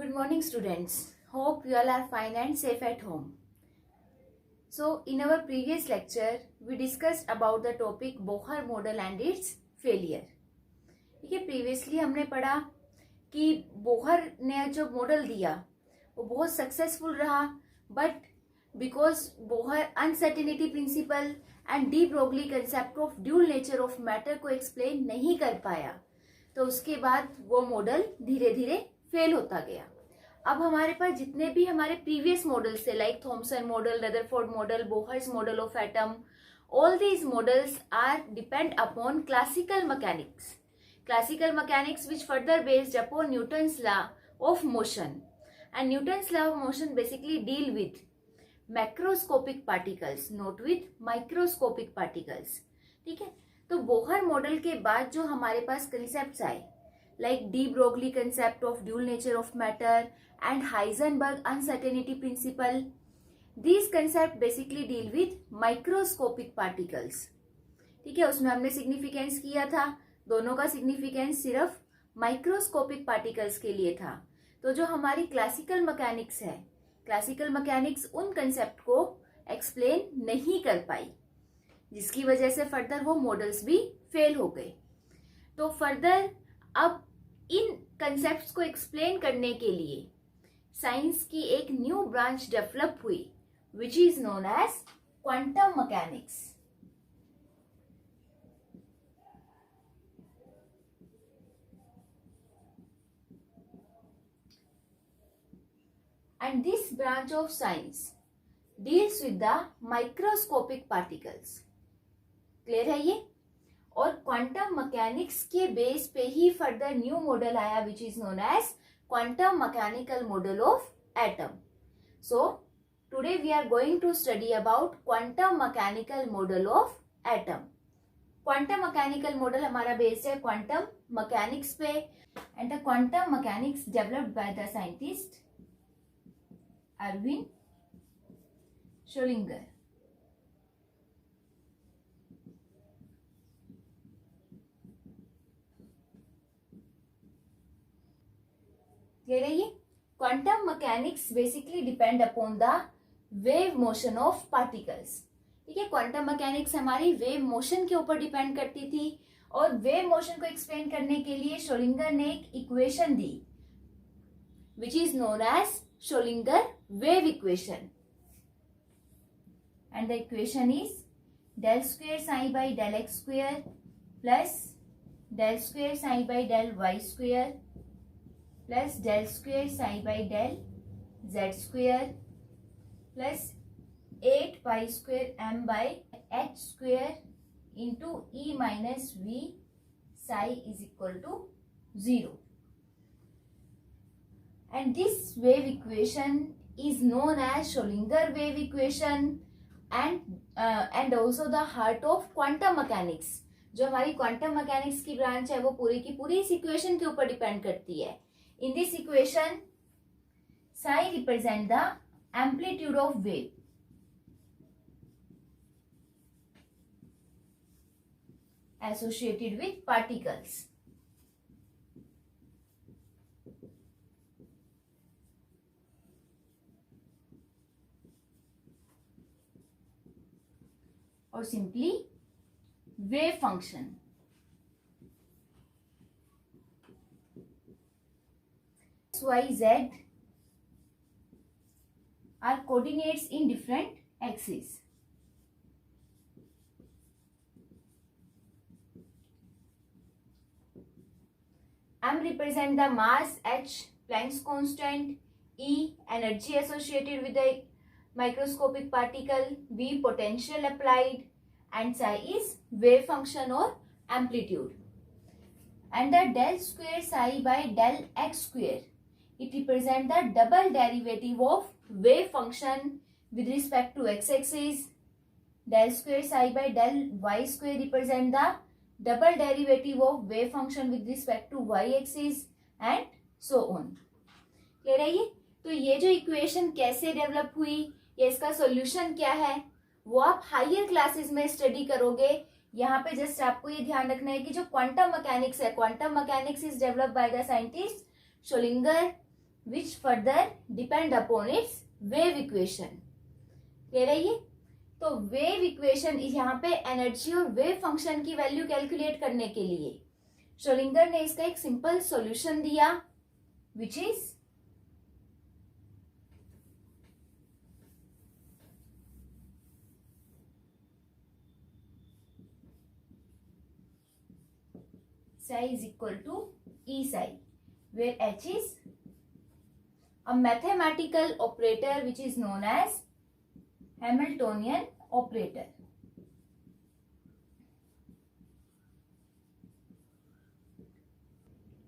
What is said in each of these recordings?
Good morning, students. Hope you all are fine and safe at home. So, in our previous lecture, we discussed about the topic Bohr model and its failure. ठीक है, previously हमने पढ़ा कि Bohr ने जो model दिया वो बहुत सक्सेसफुल रहा, but because Bohr uncertainty principle and de Broglie concept of dual nature of matter को एक्सप्लेन नहीं कर पाया, तो उसके बाद वो मॉडल धीरे धीरे फेल होता गया. अब हमारे पास जितने भी हमारे प्रीवियस मॉडल्स थे, like Thompson model, Rutherford model, Bohr's model of atom, all these models are depend upon classical mechanics which further based upon Newton's law of motion, and Newton's law of motion basically deal with macroscopic particles, not with microscopic particles. ठीक है, तो Bohr model के बाद जो हमारे पास concepts आए, like D Broglie concept of dual nature of matter and Heisenberg uncertainty principal, these concept basically deal with microscopic particles. ठीक है, उसमें हमने सिग्निफिकेंस किया था, दोनों का सिग्निफिकेंस सिर्फ माइक्रोस्कोपिक पार्टिकल्स के लिए था. तो जो हमारी क्लासिकल मैकेनिक्स है, क्लासिकल मैकेनिक्स उन कंसेप्ट को एक्सप्लेन नहीं कर पाई, जिसकी वजह से फर्दर वो मॉडल्स भी फेल हो गए. तो फर्दर अब इन कंसेप्ट्स को एक्सप्लेन करने के लिए साइंस की एक न्यू ब्रांच डेवलप हुई, which is known as quantum mechanics. And this branch of science deals with the microscopic particles. Clear है ये? और क्वांटम मैकेनिक्स के बेस पे ही फर्दर न्यू मॉडल आया, which is known as quantum mechanical model of atom. So today we are going to study about quantum mechanical model of atom. Quantum mechanical model हमारा based है quantum mechanics पे, and the quantum mechanics developed by the scientist Erwin Schrödinger. Clear है ये? Quantum mechanics basically depend upon the wave motion of particles. ठीक है, quantum mechanics हमारी wave motion के ऊपर डिपेंड करती थी, और वेव मोशन को एक्सप्लेन करने के लिए श्रोडिंगर ने एक इक्वेशन दी, which is known as Schrodinger wave equation, and the equation is del square psi by del x square plus del square psi by del y square plus del square psi by del z square plus 8 pi square m by h square into E minus V psi is equal to 0. And this wave equation is known as Schrodinger wave equation, and also the heart of quantum mechanics. जो हमारी quantum mechanics की branch है वो पूरी की पूरी इस equation के ऊपर डिपेंड करती है. In this equation, psi represent the amplitude of wave. Associated with particles. Or simply wave function. Y, Z are coordinates in different axes. M represent the mass, H Planck's constant, E energy associated with the microscopic particle, V potential applied, and psi is wave function or amplitude. And the del square psi by del x square, it represents the double derivative of wave function with respect to x-axis. Del square psi by del y square represent the double derivative of wave function with respect to y-axis, and so on. Clear है ये? तो ये जो equation कैसे develop हुई, ये इसका solution क्या है, वो आप हायर क्लासेस में स्टडी करोगे. यहाँ पे जस्ट आपको ये ध्यान रखना है कि जो क्वांटम मैकेनिक्स है, quantum mechanics is developed by the scientist Schrodinger, which further depend upon its wave equation. Clear है ये? तो वेव इक्वेशन यहाँ पे एनर्जी और वेव फंक्शन की वैल्यू कैलकुलेट करने के लिए श्रोडिंगर ने इसका एक सिंपल सॉल्यूशन दिया which is psi is equal to E psi, where H is a mathematical operator which is known as Hamiltonian operator.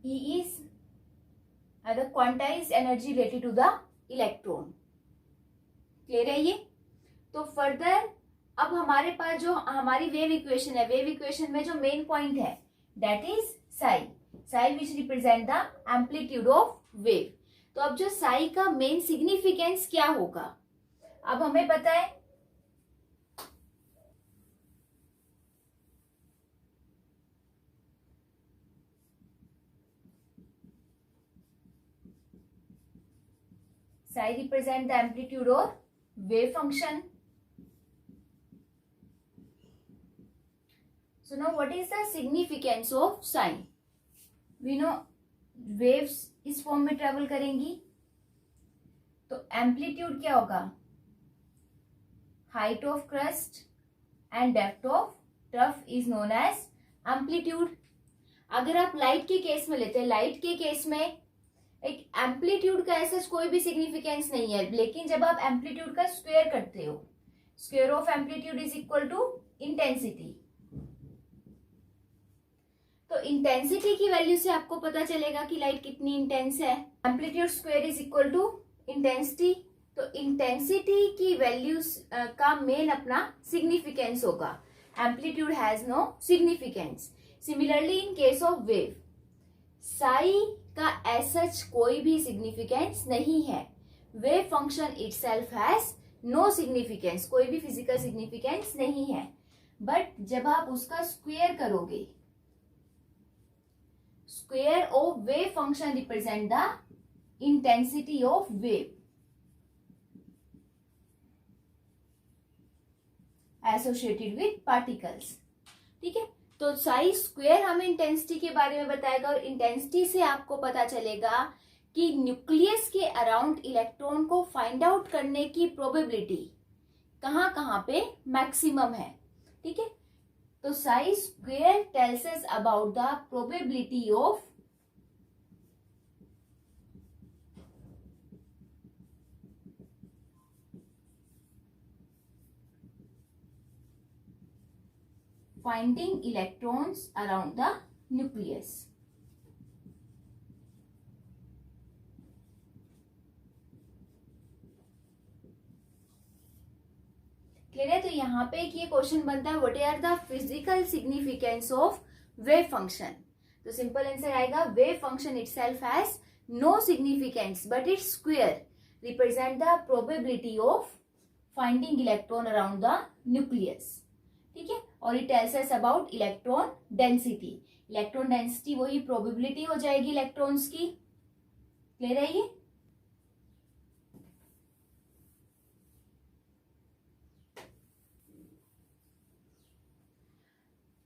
E is the quantized energy related to the electron. Clear है ये? तो further अब हमारे पास जो हमारी wave equation है, wave equation में जो मेन पॉइंट है that is psi, psi which represent the amplitude of wave. तो अब जो psi का मेन सिग्निफिकेंस क्या होगा, अब हमें पता है psi represent the amplitude or wave function. So now what is the significance of psi? We know waves इस फॉर्म में ट्रेवल करेंगी तो एम्पलीट्यूड क्या होगा, height of crest and depth of trough is known as amplitude. अगर आप light के case में लेते हैं, लाइट के केस में एक एम्पलीट्यूड का ऐसा कोई भी सिग्निफिकेंस नहीं है, लेकिन जब आप एम्पलीट्यूड का स्क्वायर करते हो, square of amplitude is equal to intensity. तो इंटेंसिटी की वैल्यू से आपको पता चलेगा कि लाइट कितनी इंटेंस है. Amplitude square is equal to intensity. तो इंटेंसिटी की वैल्यू का मेन अपना सिग्निफिकेंस होगा. Amplitude has no significance. Similarly in case of wave, psi का एज सच कोई भी सिग्निफिकेंस नहीं है. Wave function itself has no significance, कोई भी फिजिकल सिग्निफिकेंस नहीं है. बट जब आप उसका स्क्वायर करोगे, square of wave function represent the intensity of wave associated with particles. ठीक है, तो साई स्क्वायर हमें इंटेंसिटी के बारे में बताएगा और इंटेंसिटी से आपको पता चलेगा कि न्यूक्लियस के अराउंड इलेक्ट्रॉन को फाइंड आउट करने की प्रोबेबिलिटी कहाँ कहाँ पे मैक्सिमम है. ठीक है, तो psi square tells us about the probability of finding electrons around the nucleus. Clear है? तो यहाँ पे एक ये क्वेश्चन बनता है, what are the physical significance of wave function. तो सिंपल आंसर आएगा, wave function itself has no significance but its square represent the probability of finding electron around the nucleus. ठीक है, और it tells us about electron density. Electron density वही probability हो जाएगी electrons की. Clear है ये?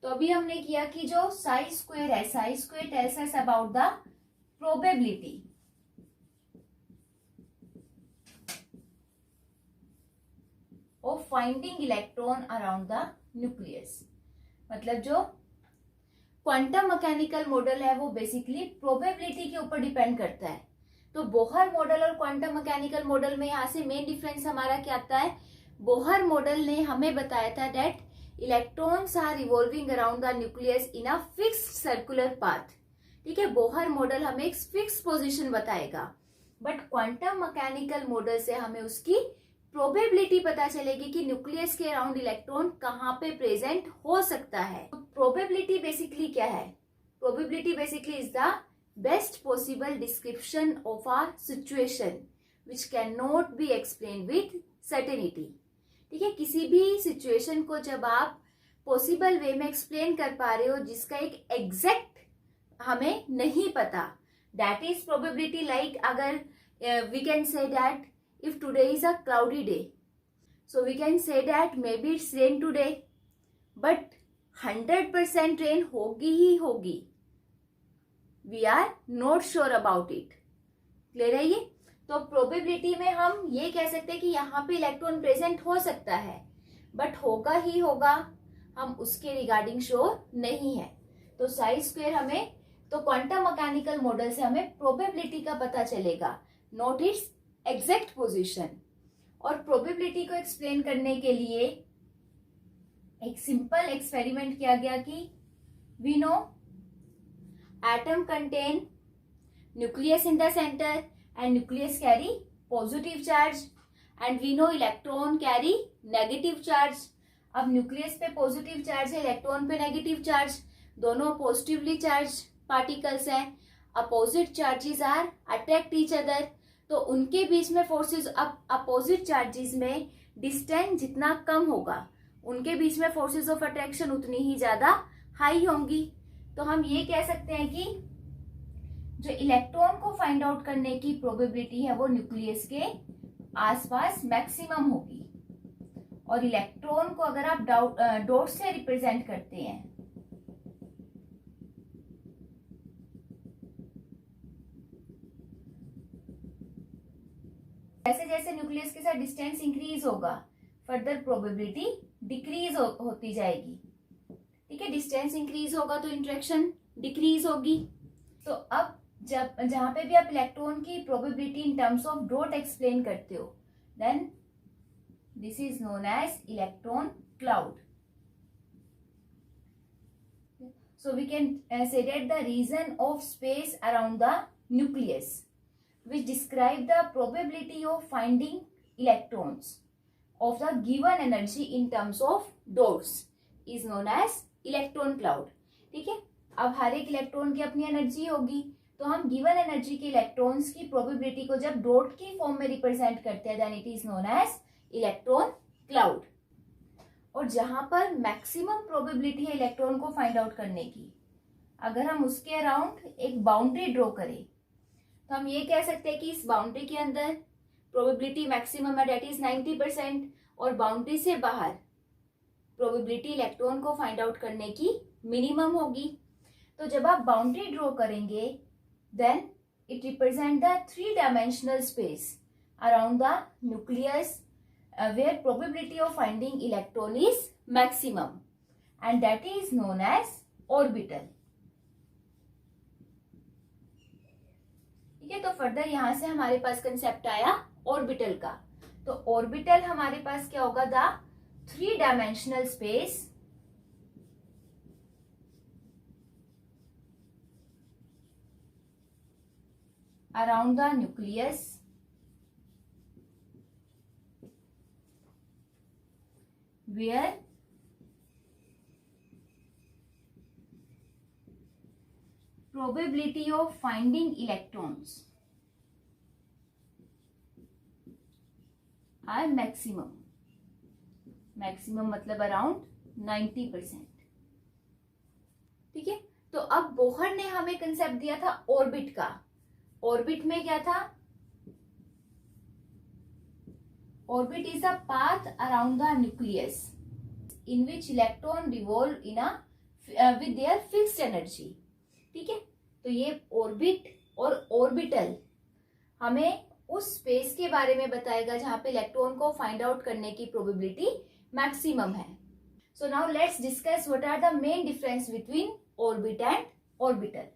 तो अभी हमने किया कि जो साई स्क्वायर है, Sai square tales us about the probability of finding electron around the nucleus. मतलब जो क्वांटम मैकेनिकल मॉडल है वो बेसिकली प्रोबेबिलिटी के ऊपर डिपेंड करता है. तो बोहर मॉडल और क्वांटम मैकेनिकल मॉडल में यहाँ से मेन डिफरेंस हमारा क्या आता है, बोहर मॉडल ने हमें बताया था that electrons are revolving around the nucleus in a fixed circular path. ठीक है, बोहर मॉडल हमें एक फिक्स पोजीशन बताएगा, बट क्वांटम मैकेनिकल मॉडल से हमें उसकी प्रोबेबिलिटी पता चलेगी कि न्यूक्लियस के अराउंड इलेक्ट्रॉन कहाँ पे प्रेजेंट हो सकता है. प्रोबेबिलिटी बेसिकली क्या है? Probability basically is the best possible description of a situation which can not be explain with certainty. ठीक है, किसी भी सिचुएशन को जब आप पॉसिबल वे में एक्सप्लेन कर पा रहे हो जिसका एक एग्जैक्ट हमें नहीं पता, दैट इज प्रोबेबिलिटी. लाइक अगर we can say that if today is a cloudy day, so we can say that maybe it's rain today, but 100% rain होगी ही होगी. We are not sure about it. Clear है ये? तो probability में हम ये कह सकते हैं कि यहाँ पे इलेक्ट्रॉन प्रेजेंट हो सकता है, बट होगा ही होगा, हम उसके रिगार्डिंग श्योर नहीं है. तो साई स्क्वायर हमें, तो क्वांटम मैकेनिकल मॉडल से हमें प्रोबेबिलिटी का पता चलेगा, नॉट इट्स एग्जैक्ट पोजीशन. और प्रोबेबिलिटी को एक्सप्लेन करने के लिए एक सिंपल एक्सपेरिमेंट किया गया कि we know atom contain nucleus in the center and nucleus carry positive charge and we know electron carry negative charge. अब न्यूक्लियस पे पॉजिटिव चार्ज है, इलेक्ट्रॉन पे नेगेटिव चार्ज, दोनों पॉजिटिवली चार्ज पार्टिकल्स हैं. Opposite charges are attract each other, तो उनके बीच में forces, अब अपोजिट चार्जेस में डिस्टेंस जितना कम होगा उनके बीच में फोर्सेस ऑफ अट्रैक्शन उतनी ही ज्यादा हाई होंगी. तो हम ये कह सकते हैं कि जो इलेक्ट्रॉन को फाइंड आउट करने की प्रोबेबिलिटी है वो न्यूक्लियस के आसपास मैक्सिमम होगी. और इलेक्ट्रॉन को अगर आप डॉट से रिप्रेजेंट करते हैं, जैसे जैसे न्यूक्लियस के साथ डिस्टेंस इंक्रीज होगा फर्दर प्रोबेबिलिटी डिक्रीज होती जाएगी. ठीक है, डिस्टेंस इंक्रीज होगा तो इंटरेक्शन डिक्रीज होगी. तो अब जब जहां पे भी आप इलेक्ट्रॉन की probability in terms of dot explain करते हो, then this is known as electron cloud. So we can say that the region of space around the nucleus which describe the probability of finding electrons of the given energy in terms of dots is known as electron cloud. ठीक है, अब हर एक electron की अपनी energy होगी, तो हम given energy के इलेक्ट्रॉन्स की प्रोबेबिलिटी को जब डॉट की फॉर्म में रिप्रेजेंट करते हैं, then it is known as electron cloud. और जहां पर मैक्सिमम प्रोबेबिलिटी है इलेक्ट्रॉन को फाइंड आउट करने की, अगर हम उसके अराउंड एक बाउंड्री ड्रॉ करें, तो हम ये कह सकते हैं कि इस बाउंड्री के अंदर प्रोबेबिलिटी मैक्सिमम है, डेट इज 90%, और बाउंड्री से बाहर प्रोबेबिलिटी इलेक्ट्रॉन को फाइंड आउट करने की मिनिमम होगी. तो जब आप बाउंड्री ड्रॉ करेंगे, then it represent the 3-dimensional space around the nucleus where probability of finding electron is maximum, and that is known as orbital. ठीक है, तो फर्दर यहां से हमारे पास कंसेप्ट आया ऑर्बिटल का. तो ऑर्बिटल हमारे पास क्या होगा, the 3-dimensional space around the nucleus where probability of finding electrons are maximum. Maximum मतलब अराउंड 90%. ठीक है, तो अब बोहर ने हमें कंसेप्ट दिया था ऑर्बिट का. ऑर्बिट में क्या था, orbit is a path around the nucleus in which electron revolve in a with their fixed energy. ठीक है, तो ये ऑर्बिट और ऑर्बिटल हमें उस स्पेस के बारे में बताएगा जहां पे इलेक्ट्रॉन को फाइंड आउट करने की प्रोबेबिलिटी मैक्सिमम है. So now let's discuss what are the main difference between orbit and orbital.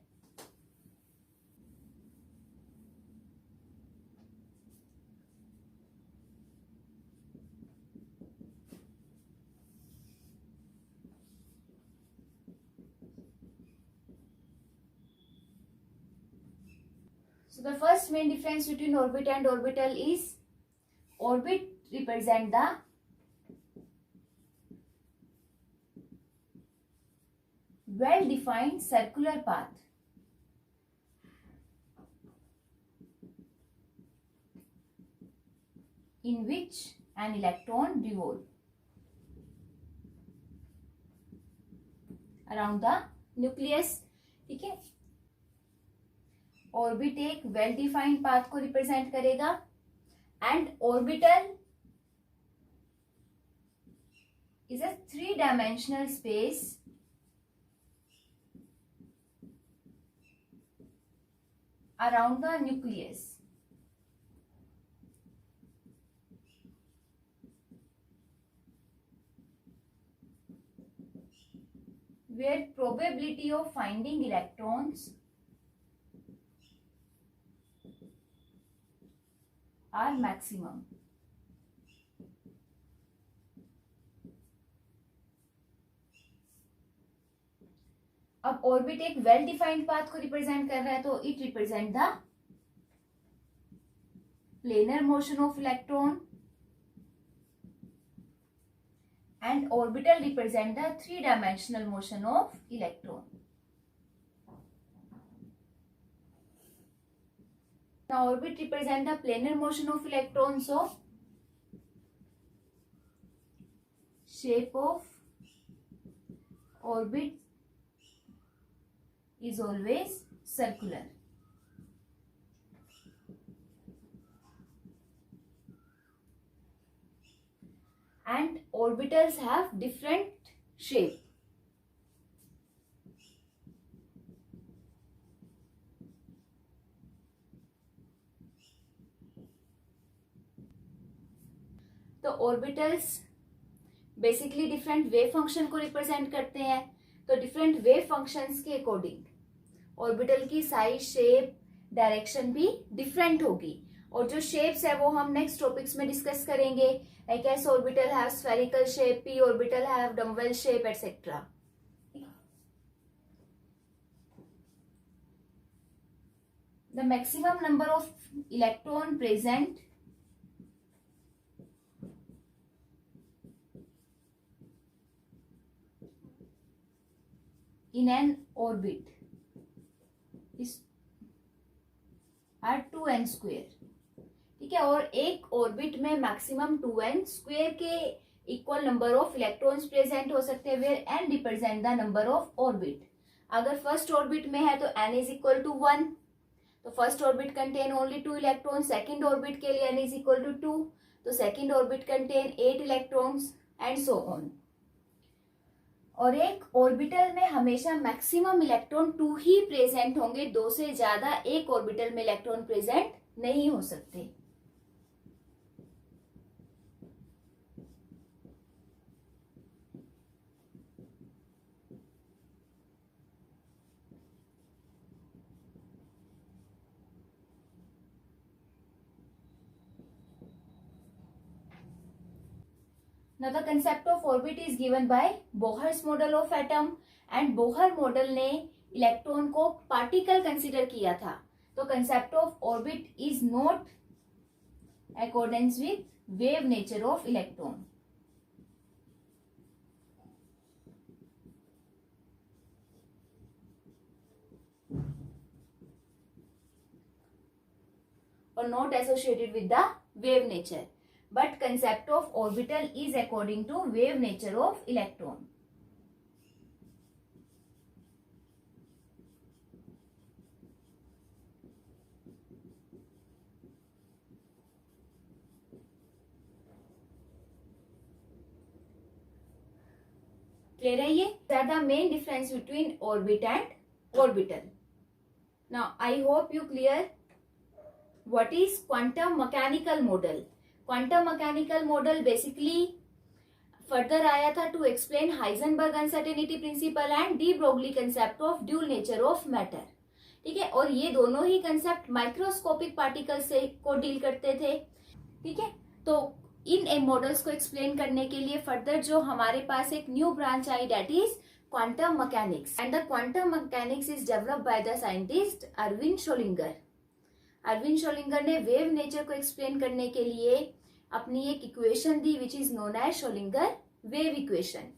So the first main difference between orbit and orbital is orbit represent the well-defined circular path in which an electron revolve around the nucleus. ठीक है, orbit एक well defined path को represent करेगा and orbital is a 3-dimensional space around the nucleus. Where probability of finding electrons are maximum. अब orbit एक well defined path को represent कर रहा है, तो it represent the planar motion of electron and orbital represent the 3-dimensional motion of electron. Now orbit represent the planar motion of electron, so shape of orbit is always circular. And orbitals have different shape. तो orbitals basically different wave function को represent करते हैं, तो different wave functions के according orbital की size, shape, direction भी different होगी। और जो शेप्स है वो हम नेक्स्ट टॉपिक्स में डिस्कस करेंगे, like S orbital have spherical shape, P orbital have dumbbell shape etcetera. The maximum number of electron present in an orbit is 2n square, ठीक है। और एक ऑर्बिट में मैक्सिमम 2n स्क्वेयर के equal number of electrons present हो सकते हैं, where n represent the number of orbit. अगर फर्स्ट ऑर्बिट में है तो n इज इक्वल टू 1, तो first orbit contain only 2 electron. Second orbit के लिए n इज इक्वल टू 2, तो second orbit contain 8 electrons and so on. और एक ऑर्बिटल में हमेशा मैक्सिमम इलेक्ट्रॉन 2 ही प्रेजेंट होंगे, 2 से ज्यादा एक ऑर्बिटल में इलेक्ट्रॉन प्रेजेंट नहीं हो सकते। Now the concept of orbit is given by Bohr's model of atom and Bohr model ने इलेक्ट्रॉन को पार्टिकल कंसिडर किया था। तो concept of orbit is not accordance with wave nature of electron. और not associated with the wave nature, but concept of orbital is according to wave nature of electron. Clear है ये? That the main difference between orbit and orbital. Now I hope you clear what is quantum mechanical model. Quantum mechanical model basically further आया था to explain Heisenberg uncertainty principle and de Broglie concept of dual nature of matter, ठीक है। और ये दोनों ही concept microscopic particle से को deal करते थे, ठीक है। तो इन मॉडल्स को एक्सप्लेन करने के लिए फर्दर जो हमारे पास एक न्यू ब्रांच आई, that is quantum mechanics, and the quantum mechanics is developed by the scientist Erwin Schrodinger. Erwin Schrodinger ने वेव नेचर को एक्सप्लेन करने के लिए अपनी एक इक्वेशन दी which is known as Schrodinger wave equation.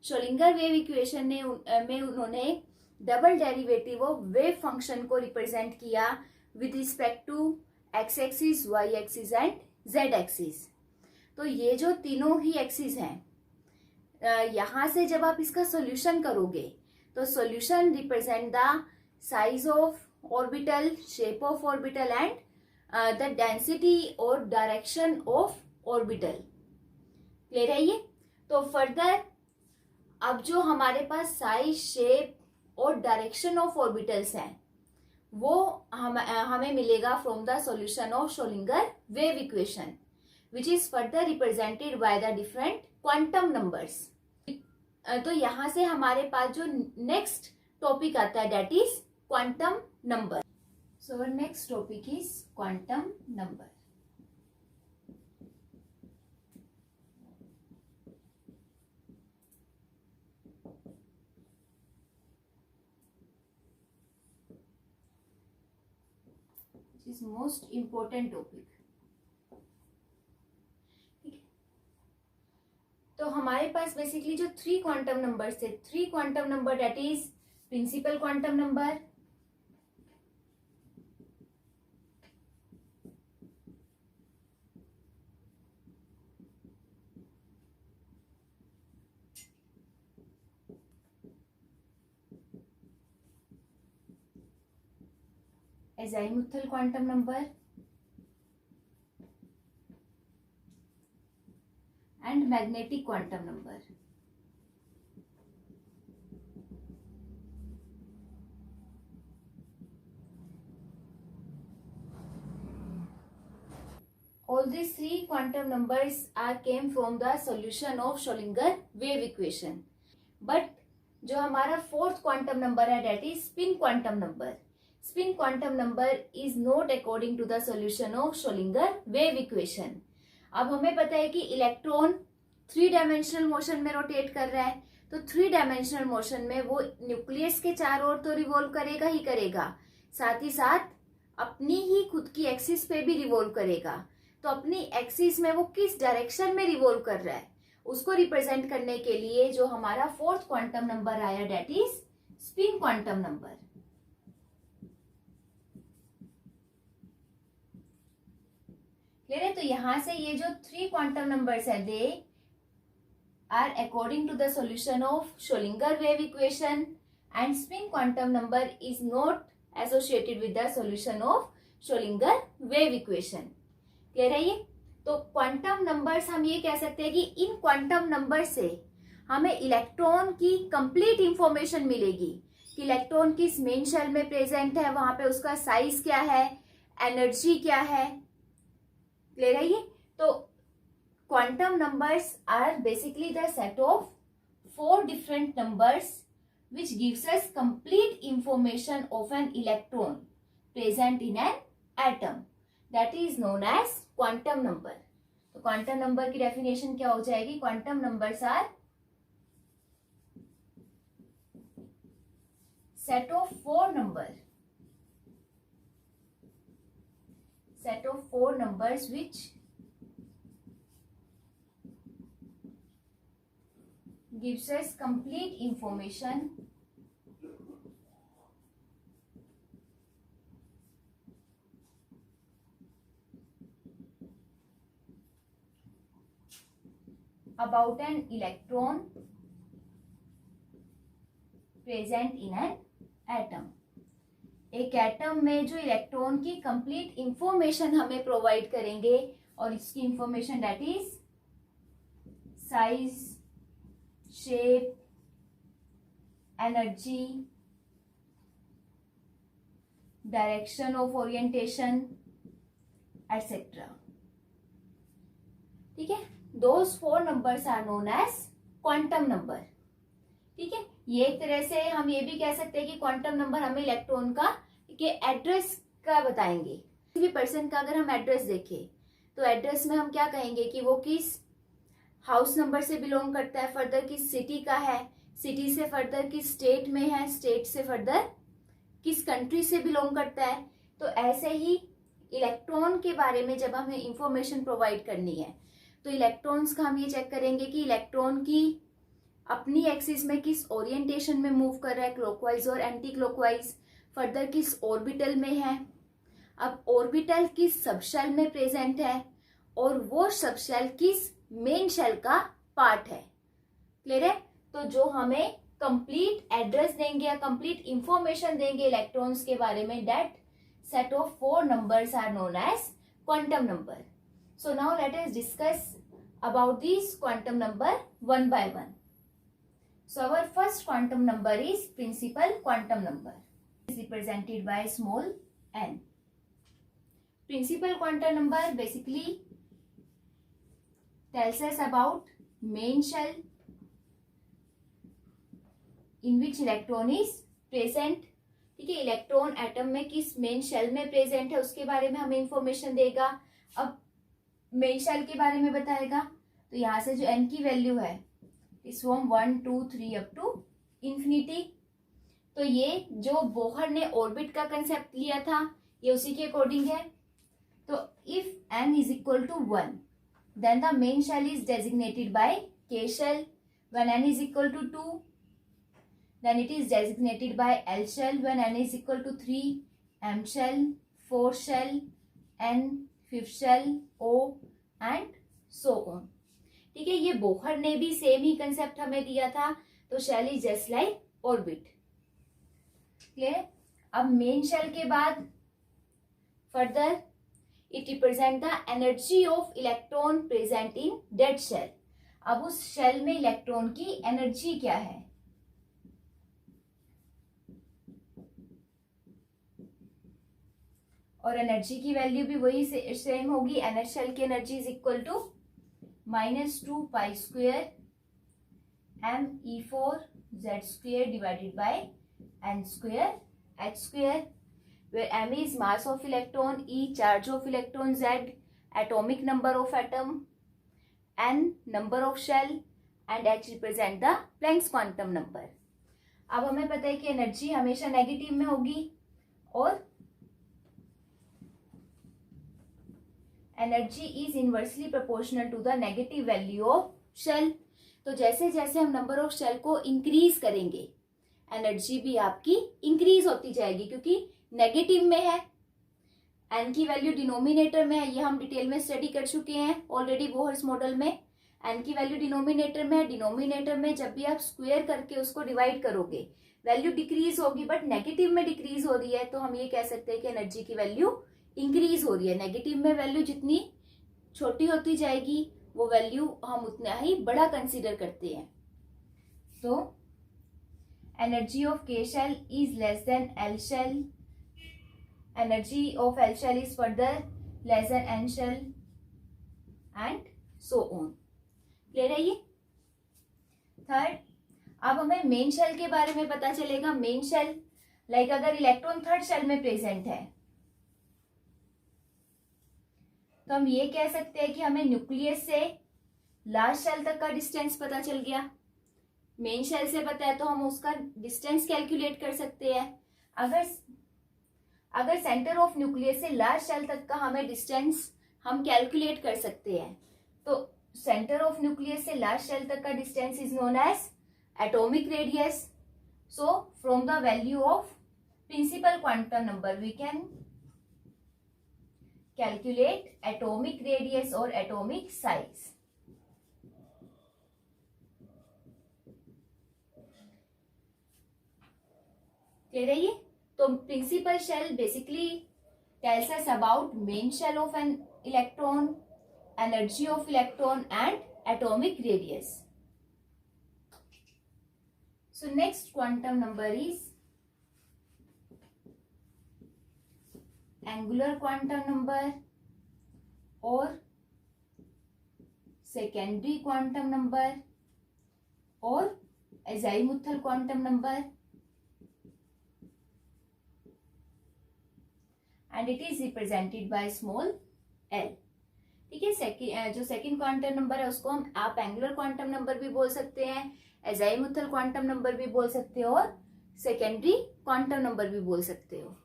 Schrodinger wave equation में उन्होंने double derivative of wave function को रिप्रेजेंट किया with respect to x axis, y axis and z axis. तो ये जो तीनों ही एक्सिस हैं, यहां से जब आप इसका सॉल्यूशन करोगे तो solution represent the size of orbital, shape of orbital and the density or direction of orbital. Clear है ये? तो फर्दर अब जो हमारे पास साइज, शेप और डायरेक्शन ऑफ ऑर्बिटल्स हैं वो हमें मिलेगा from the solution of Schrodinger wave equation which is further represented by the different quantum numbers. तो यहां से हमारे पास जो नेक्स्ट टॉपिक आता है that is quantum number. So our next topic is quantum number. Is most important topic. तो हमारे पास basically जो 3 क्वांटम नंबर्स थे, 3 quantum number that is principal quantum number, azimuthal quantum number and magnetic quantum number. All these 3 quantum numbers came from the solution of Schrödinger wave equation. But जो हमारा 4th quantum number है that is spin quantum number. Spin quantum number is not according to the solution of Schrödinger wave equation. अब हमें पता है कि electron 3 dimensional motion में rotate कर रहा है, तो 3 डायमेंशनल मोशन में वो न्यूक्लियस के चारों ओर तो रिवॉल्व करेगा ही करेगा, साथ ही साथ अपनी ही खुद की एक्सिस पे भी रिवॉल्व करेगा. तो अपनी एक्सिस में वो किस डायरेक्शन में रिवॉल्व कर रहा है उसको रिप्रेजेंट करने के लिए जो हमारा 4th क्वांटम नंबर आया that is spin quantum number. Clear है? तो यहां से ये जो 3 क्वांटम नंबर्स है they are according to the solution of Schrodinger wave equation and spin quantum number is not associated with the solution of Schrodinger wave equation. Clear है ये? तो क्वांटम नंबर्स हम ये कह सकते हैं कि इन क्वांटम नंबर से हमें इलेक्ट्रॉन की कंप्लीट इंफॉर्मेशन मिलेगी कि इलेक्ट्रॉन किस मेन शेल में प्रेजेंट है, वहां पे उसका साइज क्या है, एनर्जी क्या है. क्लियर है ये? तो quantum numbers are basically the set of 4 different numbers which gives us complete information of an electron present in an atom that is known as quantum number. तो क्वांटम नंबर की definition क्या हो जाएगी? Quantum numbers are set of 4 numbers which gives us complete information about an electron present in an atom. एक atom में जो electron की complete information हमें प्रोवाइड करेंगे और इसकी information that is size, shape, energy, direction of orientation etcetera. ठीक है? Those 4 numbers are known as quantum number. ठीक है? ये एक तरह से हम ये भी कह सकते हैं कि क्वांटम नंबर हमें इलेक्ट्रॉन का के एड्रेस का बताएंगे. किसी भी पर्सन का अगर हम एड्रेस देखें तो एड्रेस में हम क्या कहेंगे कि वो किस हाउस नंबर से बिलोंग करता है, फर्दर किस सिटी का है, सिटी से फर्दर किस स्टेट में है, स्टेट से फर्दर किस कंट्री से बिलोंग करता है. तो ऐसे ही इलेक्ट्रॉन के बारे में जब हमें इंफॉर्मेशन प्रोवाइड करनी है तो इलेक्ट्रॉन्स का हम ये चेक करेंगे कि इलेक्ट्रॉन की अपनी एक्सिस में किस ओरिएंटेशन में मूव कर रहा है, क्लॉकवाइज और एंटी क्लॉकवाइज, फर्दर किस ऑर्बिटल में है, अब ऑर्बिटल किस सबशेल में प्रेजेंट है और वो सबशेल किस मेन शेल का पार्ट है. क्लियर है? तो जो हमें कंप्लीट एड्रेस देंगे या कंप्लीट इंफॉर्मेशन देंगे इलेक्ट्रॉन्स के बारे में, that set of 4 numbers are known as quantum number. So now let us discuss about these quantum number one by one. So our first quantum number is principal quantum number. It is represented by small n. Principal quantum number basically tells us about main shell in which electron is present. ठीक है, electron atom में किस main shell में present है उसके बारे में हमें इंफॉर्मेशन देगा. अब मेन शेल के बारे में बताएगा. तो यहाँ से जो n की वैल्यू है इस फ्रॉम 1 2 3 अप टू इंफिनिटी. तो ये जो बोहर ने ऑर्बिट का कंसेप्ट लिया था ये उसी के अकॉर्डिंग है. तो if n is equal to 1 then the main shell is designated by k shell. When n is equal to 2 then it is designated by L shell. When n is equal to 3, M shell, 4 shell, N, 5th shell, O and so on. ठीक है, ये Bohr ने भी same ही concept हमें दिया था. तो shell is just like orbit. Clear. अब मेन शेल के बाद further it represent the energy of electron present in that shell. अब उस शेल में इलेक्ट्रॉन की एनर्जी क्या है. और एनर्जी की वैल्यू भी वही सेम होगी. एनर्जी शेल की energy is equal to -2 pi square m(e)4 divided by n square h square, where m is mass of electron, e charge of electron, z atomic number of atom, n number of shell and h represent the Planck's quantum number. अब हमें पता है कि energy हमेशा negative में होगी और energy is inversely proportional to the negative value of shell. तो जैसे जैसे हम नंबर ऑफ शेल को इंक्रीज करेंगे एनर्जी भी आपकी इंक्रीज होती जाएगी क्योंकि नेगेटिव में है. एन की वैल्यू डिनोमिनेटर में है, ये हम डिटेल में स्टडी कर चुके हैं ऑलरेडी बोहर्स मॉडल में. एन की वैल्यू डिनोमिनेटर में है. डिनोमिनेटर में जब भी आप स्क्वायर करके उसको डिवाइड करोगे वैल्यू डिक्रीज होगी, बट नेगेटिव में डिक्रीज हो रही है. तो हम ये कह सकते हैं कि एनर्जी की वैल्यू इंक्रीज हो रही है. नेगेटिव में वैल्यू जितनी छोटी होती जाएगी वो वैल्यू हम उतना ही बड़ा कंसीडर करते हैं. तो energy of K shell is less than L shell. Energy of L shell is further less than N shell and so on. Clear है ये. थर्ड, अब हमें मेन शेल के बारे में पता चलेगा. मेन शेल लाइक अगर इलेक्ट्रॉन थर्ड शेल में प्रेजेंट है तो हम ये कह सकते हैं कि हमें न्यूक्लियस से लार्ज शेल तक का डिस्टेंस पता चल गया. मेन शेल से पता है तो हम उसका डिस्टेंस कैलकुलेट कर सकते हैं. अगर सेंटर ऑफ न्यूक्लियस से लार्ज शेल तक का हमें डिस्टेंस हम कैलकुलेट कर सकते हैं तो सेंटर ऑफ न्यूक्लियस से लार्ज शेल तक का distance is known as atomic radius. So from the value of principal quantum number we can calculate atomic radius or atomic size. Clear है ये. तो principal shell basically tells us about main shell of an electron, energy of electron and atomic radius. So next quantum number is angular quantum number और secondary quantum number और azimuthal quantum number and it is represented by small L. ठीक है. जो second quantum number है उसको हम आप angular quantum number भी बोल सकते हैं, अज़ीमुथल क्वांटम नंबर भी बोल सकते हो और सेकेंडरी क्वांटम नंबर भी बोल सकते हो.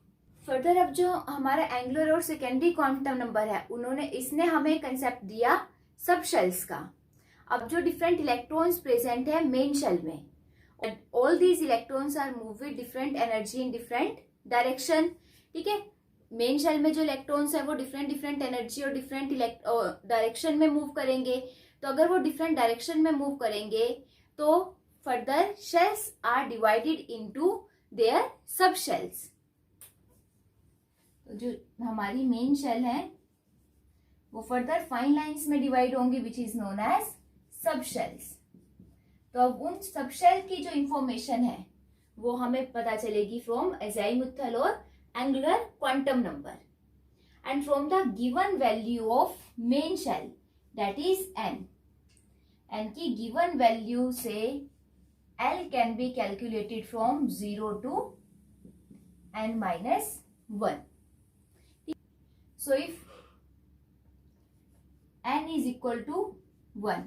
फर्दर अब जो हमारा एंगुलर और सेकेंडरी क्वांटम नंबर है इसने हमें कंसेप्ट दिया सब शेल्स का. अब जो डिफरेंट इलेक्ट्रॉन्स प्रेजेंट है मेन शेल में, all these electrons are move with different energy in different direction. ठीक है. मेन शेल में जो इलेक्ट्रॉन्स है वो डिफरेंट एनर्जी और डिफरेंट डायरेक्शन में मूव करेंगे. तो अगर वो डिफरेंट डायरेक्शन में मूव करेंगे तो further shells are divided into their subshells. तो जो हमारी मेन शेल है वो फर्दर फाइन लाइंस में डिवाइड होंगी which is known as subshells. तो अब उन सबशेल की जो इंफॉर्मेशन है वो हमें पता चलेगी फ्रॉम अज़ीमुथल और angular quantum number and from the given value of main shell that is N. N की गिवन वैल्यू से L can be calculated from 0 to n-1. So if n is equal to 1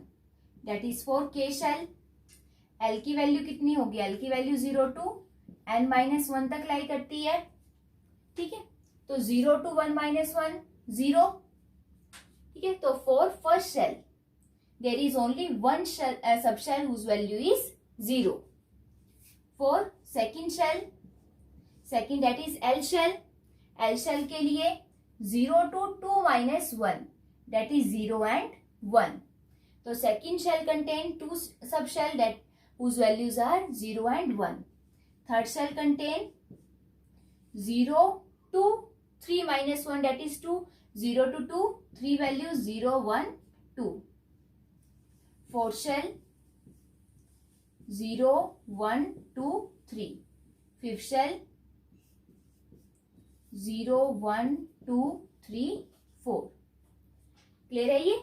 that is for k shell, l की value कितनी होगी? l की value 0 to n-1 तक लाई करती है. ठीक है, तो 0 to 1-1 0. ठीक है, तो for first shell there is only one shell subshell whose value is 0. For second shell, second that is L shell, L shell के लिए 0 to 2-1 that is 0 and 1. तो second shell contain two subshell that whose values are 0 and 1. Third shell contain 0 to 3-1 that is 2. 0 to 2, 3 values 0, 1, 2. Fourth shell 0, 1, 2, 3. Fifth shell 0, 1, 2, 3, 4. Clear है ये?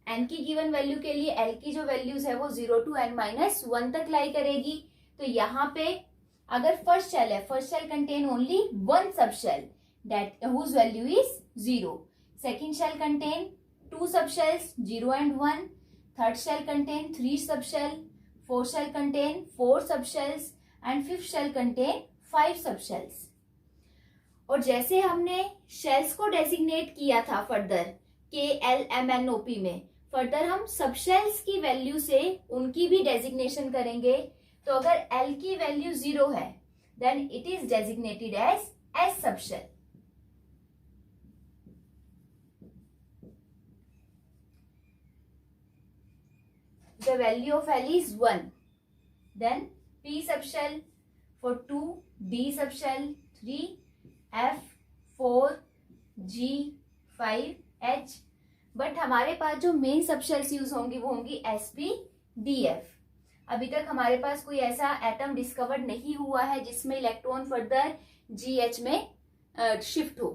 n की given value के लिए l की जो values है वो 0 to n-1 तक लाई करेगी. तो यहाँ पे अगर फर्स्ट शेल है, first shell contain only one sub shell that whose value is 0. Second shell contain two sub shells 0 and 1. Third shell contain 3 sub shell. Fourth shell contain 4 sub shells and fifth shell contain 5 sub shells. और जैसे हमने shells को designate किया था further KLMNOP में, further हम subshells की value से उनकी भी डेजिग्नेशन करेंगे. तो अगर L की वैल्यू 0 है then it is designated as S subshell. The value of L is 1. Then P subshell, for 2 D subshell, 3 F, 4 G, 5 H. But हमारे पास जो मेन सबशेल्स यूज होंगी वो होंगी SP, DF. अभी तक हमारे पास कोई ऐसा एटम डिस्कवर नहीं हुआ है जिसमें इलेक्ट्रॉन फर्दर GH में शिफ्ट हो.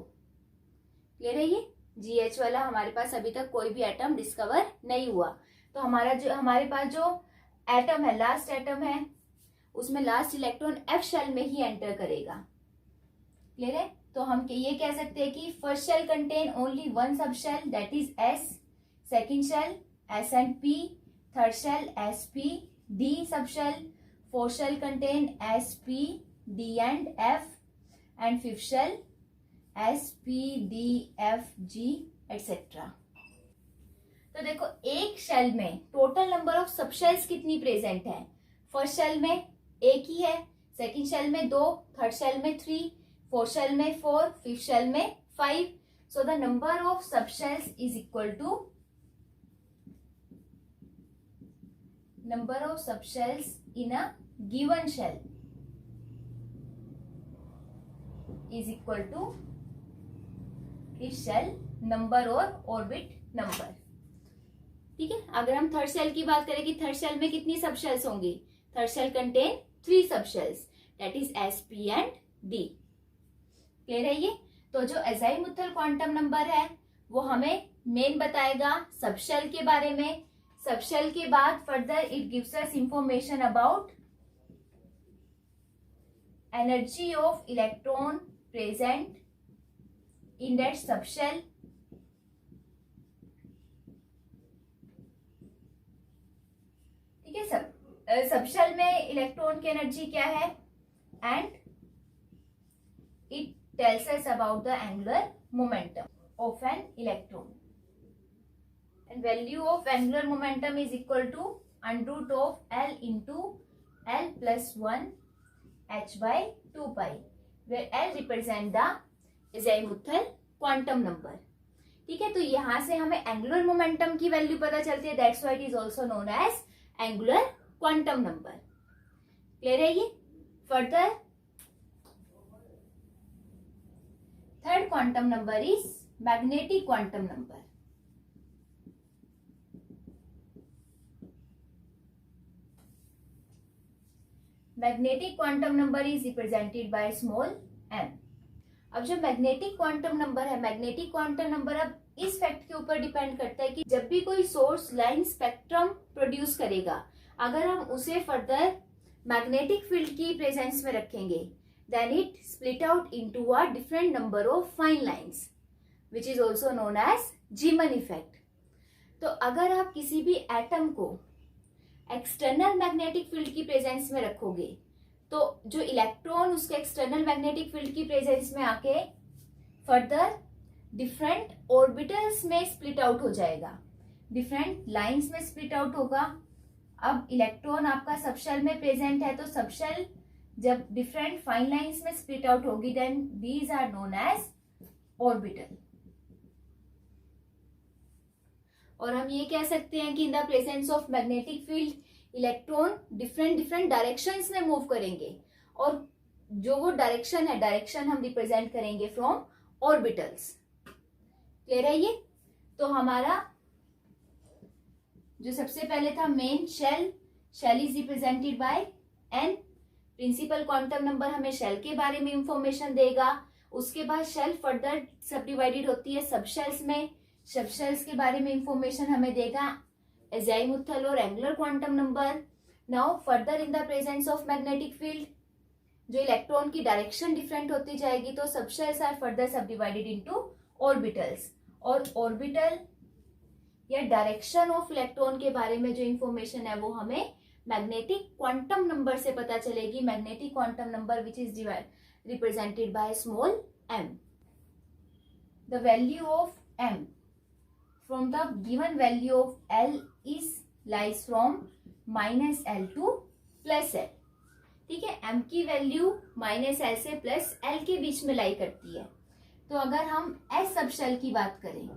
क्लियर है ये? GH वाला हमारे पास अभी तक कोई भी एटम डिस्कवर नहीं हुआ. तो हमारे पास जो एटम है, लास्ट एटम है, उसमें लास्ट इलेक्ट्रॉन F शेल में ही एंटर करेगा. क्लियर है? तो हम ये कह सकते हैं कि first shell contain only one sub shell that is S. Second shell S and P. Third shell SP, D sub shell. Fourth shell contain SP, D and F. And fifth shell SP, D, F, G etcetera. तो देखो एक shell में total number of subshells कितनी present है? First shell में एक ही है, second shell में 2, थर्ड शेल में 3, फोर्थ शेल में 4, फिफ्थ शेल में 5. So the number of subshells is equal to number of subshells in a given shell is equal to इस शेल नंबर और ऑर्बिट नंबर. ठीक है, अगर हम थर्ड शेल की बात करें कि थर्ड शेल में कितनी सबशेल्स होंगी? Third shell contain 3 subshells that is SP and D. Clear है ये? तो जो अज़ीमुथल क्वांटम नंबर है वो हमें मेन बताएगा सबशेल के बारे में. सबशेल के बाद further it gives us information about energy of electron present in that subshell. ठीक है, सबशेल में इलेक्ट्रॉन की एनर्जी क्या है and it tells us about the angular momentum of an electron. And value of angular momentum is equal to √ of L into L plus 1 h/2 where L represent the azimuthal quantum number. ठीक है, तो यहां से हमें angular momentum की value पता चलती है. That's why it is also known as angular quantum number. Clear है ये? Further third quantum number is magnetic quantum number. Magnetic quantum number is represented by small m। अब जो मैग्नेटिक क्वांटम नंबर है, magnetic quantum number अब इस fact के ऊपर depend करता है कि जब भी कोई सोर्स लाइन स्पेक्ट्रम प्रोड्यूस करेगा, अगर हम उसे फर्दर मैग्नेटिक फील्ड की प्रेजेंस में रखेंगे, then it split out into a different number of fine lines which is also known as Zeeman effect. तो अगर आप किसी भी एटम को एक्सटर्नल मैग्नेटिक फील्ड की प्रेजेंस में रखोगे, तो जो इलेक्ट्रॉन उसके एक्सटर्नल मैग्नेटिक फील्ड की प्रेजेंस में आके फर्दर डिफरेंट ऑर्बिटल्स में स्प्लिट आउट हो जाएगा, डिफरेंट लाइंस में स्प्लिट आउट होगा। अब इलेक्ट्रॉन आपका सबशेल में प्रेजेंट है, तो सबशेल जब डिफरेंट फाइन लाइंस में स्प्लिट आउट होगी, then these are known as orbital. और हम ये कह सकते हैं कि in the presence of magnetic field electron different directions में मूव करेंगे, और जो वो डायरेक्शन है, डायरेक्शन हम रिप्रेजेंट करेंगे फ्रॉम ऑर्बिटल्स। क्लियर है ये? तो हमारा जो सबसे पहले था main shell, shell is represented by n। Principal quantum number हमें शेल के बारे में इंफॉर्मेशन देगा। उसके बाद शेल फर्दर सब डिवाइडेड होती है सब शेल्स में, सब शेल्स के बारे में इंफॉर्मेशन हमें देगा अज़ीमुथल और angular quantum number. Now further in the presence of magnetic field जो इलेक्ट्रॉन की डायरेक्शन डिफरेंट होती जाएगी, तो सब शेल्स आर फर्दर सब डिवाइडेड इनटू ऑर्बिटल्स। और ऑर्बिटल या डायरेक्शन ऑफ इलेक्ट्रॉन के बारे में जो इंफॉर्मेशन है वो हमें मैग्नेटिक क्वांटम नंबर से पता चलेगी। Magnetic quantum number which is represented by small m। The value of m from the given value of L is lies from -L to +L। ठीक है, m की वैल्यू -L से +L के बीच में लाई करती है। तो अगर हम S सबशेल की बात करें,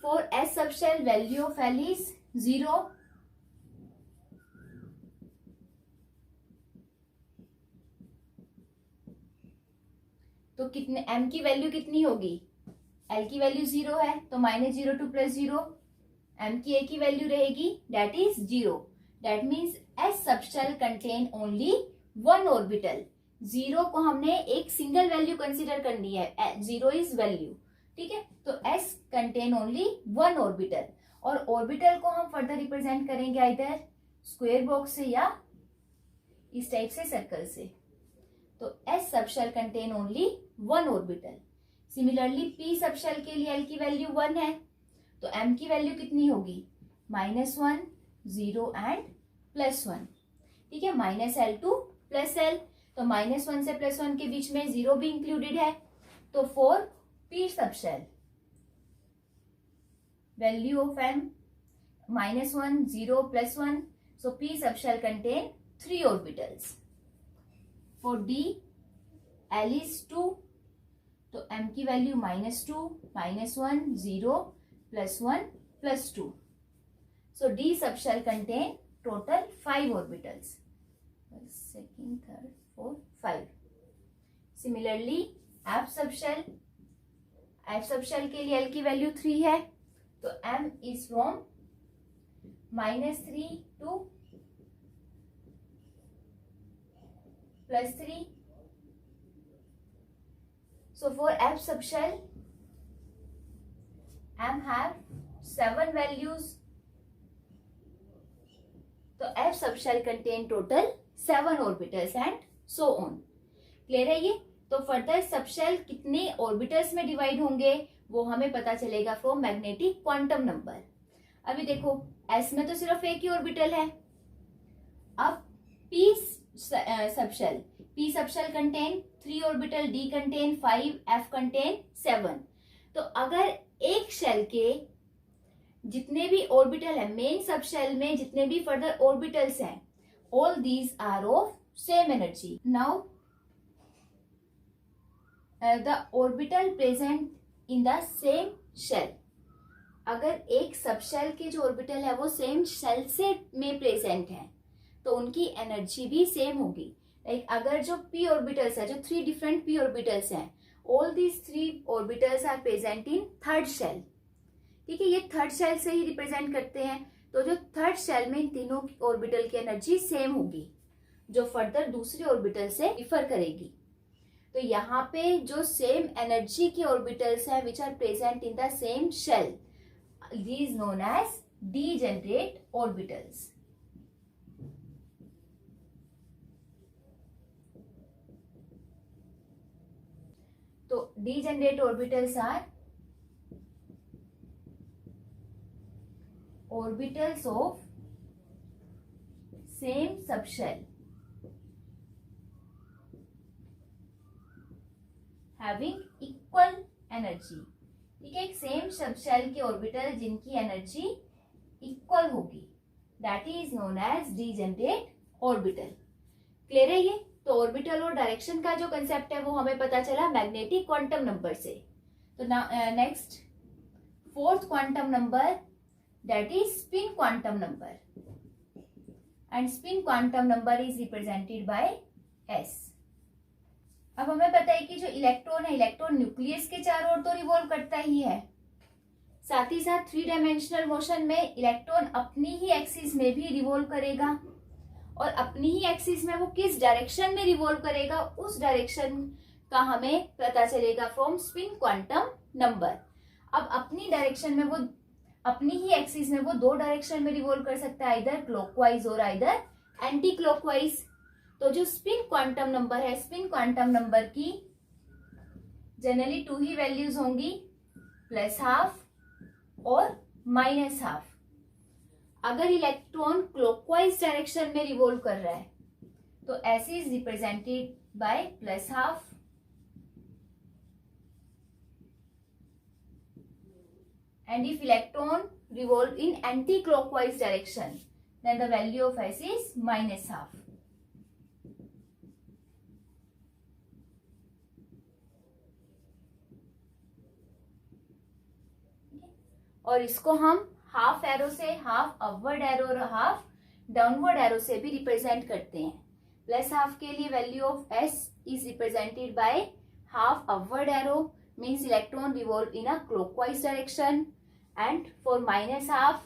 for S subshell value of L is 0। तो कितने m की वैल्यू कितनी होगी? L की वैल्यू 0 है, तो -0 to +0, m की a की वैल्यू रहेगी that is 0। That means S subshell contain only one orbital. 0 को हमने एक सिंगल वैल्यू कंसीडर करनी है, 0 इज वैल्यू। ठीक है, तो S contain only one orbital, और ऑर्बिटल को हम फर्दर रिप्रेजेंट करेंगे आइदर स्क्वायर बॉक्स से या इस टाइप से सर्कल से। तो S subshell contain only one orbital. Similarly P subshell के लिए L की वैल्यू 1 है, तो M की वैल्यू कितनी होगी? -1, 0 एंड +1। ठीक है, -L to +L, तो -1 से +1 के बीच में 0 भी इंक्लूडेड है। तो for P subshell value of M -1, 0, +1, so P subshell contain 3 orbitals। For D L is 2, तो M की value -2, -1, 0, +1, +2, so D subshell contain total 5 orbitals। Second, third, fourth, 5। Similarly F subshell के लिए L की value 3 है, तो M is from -3 to +3। So for F subshell M have 7 values, तो F subshell contain total 7 orbitals and so on। Clear है ये? तो further subshell कितने ऑर्बिटल्स में डिवाइड होंगे वो हमें पता चलेगा फ्रॉम मैग्नेटिक क्वांटम नंबर। अभी देखो S में तो सिर्फ एक ही ऑर्बिटल है। अब P subshell contain 3 orbital, D contain 5, F contain 7। तो अगर एक शेल के जितने भी ऑर्बिटल है, मेन सबशेल में जितने भी फर्दर ऑर्बिटल्स हैं, all these are of same energy. Now the orbital present in the same shell, अगर एक सबशेल के जो ऑर्बिटल है वो सेम शेल से में प्रेजेंट है तो उनकी एनर्जी भी सेम होगी। लाइक अगर जो p ऑर्बिटल्स है, जो 3 डिफरेंट p ऑर्बिटल्स हैं, all these 3 orbitals are present in third shell, ठीक है, ये थर्ड शेल से ही रिप्रेजेंट करते हैं, तो जो थर्ड शेल में इन तीनों ऑर्बिटल की एनर्जी सेम होगी जो फर्दर दूसरे ऑर्बिटल से डिफर करेगी। तो यहाँ पे जो सेम एनर्जी के ऑर्बिटल्स हैं which are present in the same shell, these known as degenerate orbitals. तो degenerate orbitals are orbitals of same subshell having equal energy, ठीक है, एक सेम सबशेल के ऑर्बिटल जिनकी एनर्जी इक्वल होगी, that is known as degenerate orbital. Clear है ये? तो ऑर्बिटल और डायरेक्शन का जो कंसेप्ट है वो हमें पता चला मैग्नेटिक क्वांटम नंबर से। तो next fourth quantum number, that is spin quantum number, and spin quantum number is represented bye s। अब हमें पता है कि जो इलेक्ट्रॉन है, इलेक्ट्रॉन न्यूक्लियस के चारों ओर तो रिवॉल्व करता ही है, साथ ही साथ 3 डायमेंशनल मोशन में इलेक्ट्रॉन अपनी ही एक्सिस में भी रिवॉल्व करेगा, और अपनी ही एक्सिस में वो किस डायरेक्शन में रिवॉल्व करेगा उस डायरेक्शन का हमें पता चलेगा फ्रॉम स्पिन क्वांटम नंबर। अब अपनी डायरेक्शन में वो, अपनी ही एक्सिस में वो 2 डायरेक्शन में रिवॉल्व कर सकता है, इधर क्लॉकवाइज और इधर एंटी क्लॉकवाइज। तो जो स्पिन क्वांटम नंबर है, स्पिन क्वांटम नंबर की जनरली 2 ही वैल्यूज होंगी, +12 और -12। अगर इलेक्ट्रॉन क्लॉकवाइज डायरेक्शन में रिवॉल्व कर रहा है तो s is represented bye +12, and if electron revolve in anti-clockwise direction, then the value of s is -12. और इसको हम हाफ एरो से, हाफ अपवर्ड एरो और हाफ डाउनवर्ड एरो से भी रिप्रेजेंट करते हैं। +12 के लिए value of s is represented by half upward arrow, means electron revolve in a clockwise direction, and for -12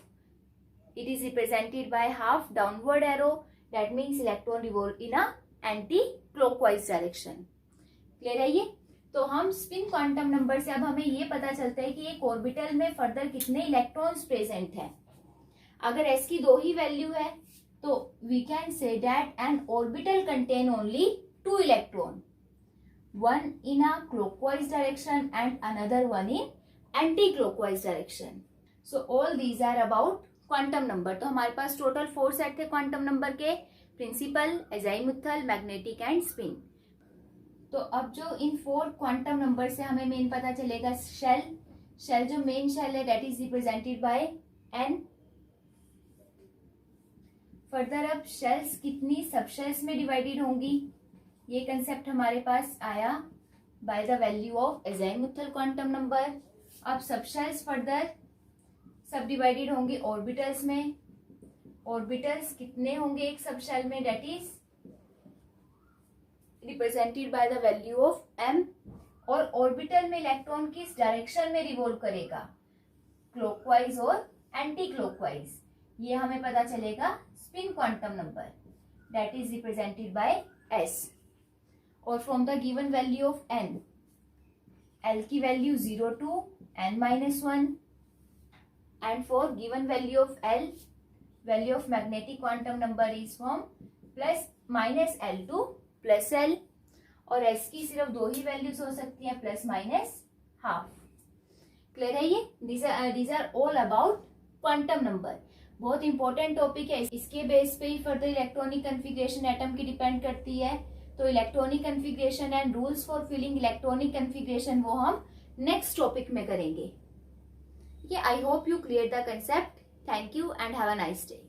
it is represented by half downward arrow, that means electron revolve in a anti-clockwise direction. Clear है ये? तो हम spin quantum number से अब हमें ये पता चलता है कि एक ऑर्बिटल में फर्दर कितने इलेक्ट्रॉन्स प्रेजेंट हैं। अगर s की 2 ही वैल्यू है तो we can say that an orbital contain only 2 electron, one in a clockwise direction and another one in anti-clockwise direction. So all these are about quantum number. तो हमारे पास total 4 set थे quantum number के, principal, अज़ाइमुथल, magnetic and spin. तो अब जो इन 4 quantum number से हमें main पता चलेगा शेल जो मेन शेल है that is represented by n। Further अब शेल्स कितनी सबशेल्स में डिवाइडेड होंगी, ये कंसेप्ट हमारे पास आया by the value of azimuthal quantum number. अब सबशेल्स फर्दर सब डिवाइडेड होंगे ऑर्बिटल्स में। ऑर्बिटल्स कितने होंगे एक सबशेल में, that is represented by the value of m। और ऑर्बिटल में इलेक्ट्रॉन किस डायरेक्शन में रिवॉल्व करेगा, क्लॉकवाइज और एंटी क्लॉकवाइज, ये हमें पता चलेगा spin quantum number that is represented bye s। और from the given value of n, l की value 0 to n-1, and for given value of L, value of magnetic quantum number is from +-L to +L, और S की सिर्फ 2 ही values हो सकती हैं, ±12। Clear है ये? these are all about quantum number. बहुत इंपॉर्टेंट टॉपिक है, इसके बेस पे ही फर्दर इलेक्ट्रॉनिक कन्फिग्रेशन एटम की डिपेंड करती है। तो electronic configuration and rules for filling electronic configuration वो हम नेक्स्ट टॉपिक में करेंगे। I hope you cleared the concept. Thank you and have a nice day.